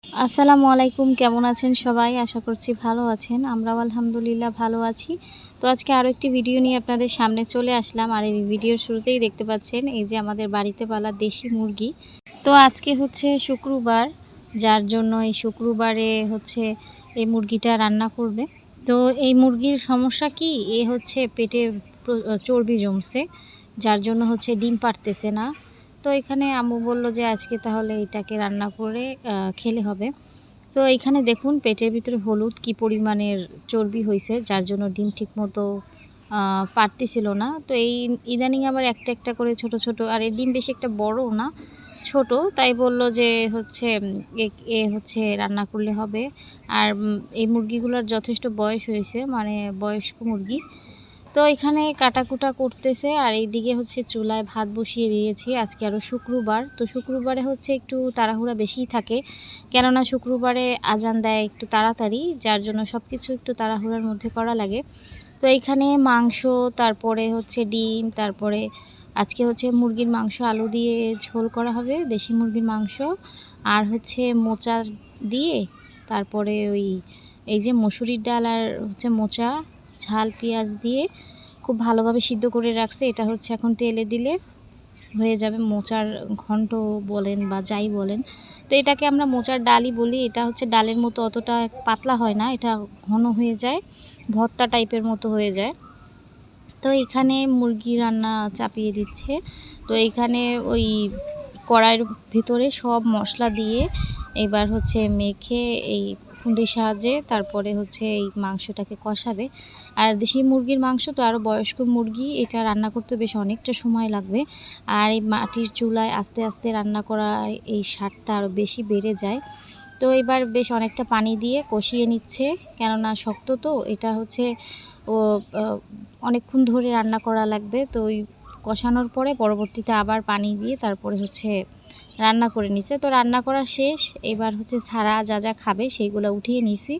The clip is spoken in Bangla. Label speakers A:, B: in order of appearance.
A: আসসালামু আলাইকুম, কেমন আছেন সবাই? আশা করছি ভালো আছেন। আমরাও আলহামদুলিল্লাহ ভালো আছি। তো আজকে আরও একটি ভিডিও নিয়ে আপনাদের সামনে চলে আসলাম। আর এই ভিডিওর শুরুতেই দেখতে পাচ্ছেন এই যে আমাদের বাড়িতে পালা দেশি মুরগি। তো আজকে হচ্ছে শুক্রবার, যার জন্য এই শুক্রবারে হচ্ছে এই মুরগিটা রান্না করবে। তো এই মুরগির সমস্যা কি? এ হচ্ছে পেটে চর্বি জমছে, যার জন্য হচ্ছে ডিম পাড়তেছে না। তো এখানে আম্মু বলল যে আজকে তাহলে এটাকে রান্না করে খেলে হবে। তো এইখানে দেখুন পেটের ভিতরে হলুদ কি পরিমাণের চর্বি হইছে, যার জন্য ডিম ঠিকমতো পারতেছিল না। তো এই ইদানিং আবার একটা একটা করে ছোট ছোট, আর এই ডিম বেশি একটা বড়ও না, ছোট। তাই বলল যে হচ্ছে এ হচ্ছে রান্না করলে হবে। আর এই মুরগিগুলোর যথেষ্ট বয়স হয়েছে, মানে বয়স্ক মুরগি। তো এখানে কাটাকুটা করতেছে, আর এইদিকে হচ্ছে চুলায় ভাত বসিয়ে দিয়েছি। আজকে আরও শুক্রবার, তো শুক্রবারে হচ্ছে একটু তাড়াহুড়া বেশিই থাকে, কেননা শুক্রবারে আজান দেয় একটু তাড়াতাড়ি, যার জন্য সব কিছু একটু তাড়াহুড়ার মধ্যে করা লাগে। তো এইখানে মাংস, তারপরে হচ্ছে ডিম, তারপরে আজকে হচ্ছে মুরগির মাংস আলু দিয়ে ঝোল করা হবে, দেশি মুরগির মাংস। আর হচ্ছে মোচা দিয়ে, তারপরে এই যে মসুরির ডাল আর হচ্ছে মোচা, ঝাল পেঁয়াজ দিয়ে খুব ভালোভাবে সিদ্ধ করে রাখছে। এটা হচ্ছে এখন তেলে দিলে হয়ে যাবে মোচার ঘন্ট বলেন বা যাই বলেন। তো এটাকে আমরা মোচার ডালই বলি। এটা হচ্ছে ডালের মতো অতটা পাতলা হয় না, এটা ঘন হয়ে যায়, ভর্তা টাইপের মতো হয়ে যায়। তো এখানে মুরগি রান্না চাপিয়ে দিচ্ছে। তো এইখানে ওই কড়াইয়ের ভিতরে সব মশলা দিয়ে এবার হচ্ছে মেখে এই খুন্তির সাহায্যে তারপরে হচ্ছে এই মাংসটাকে কষাবে। আর দেশি মুরগির মাংস তো আরও বয়স্ক মুরগি, এটা রান্না করতে বেশ অনেকটা সময় লাগবে। আর এই মাটির চুলায় আস্তে আস্তে রান্না করা এই স্বাদটা আরও বেশি বেড়ে যায়। তো এবার বেশ অনেকটা পানি দিয়ে কষিয়ে নিচ্ছে, কেননা শক্ত তো এটা হচ্ছে ও অনেকক্ষণ ধরে রান্না করা লাগবে। তো ওই কষানোর পরে পরবর্তীতে আবার পানি দিয়ে তারপরে হচ্ছে রান্না করে নিছে। তো রান্না করা শেষ, এবার হচ্ছে সারা যা যা খাবে সেইগুলো উঠিয়ে নিছি।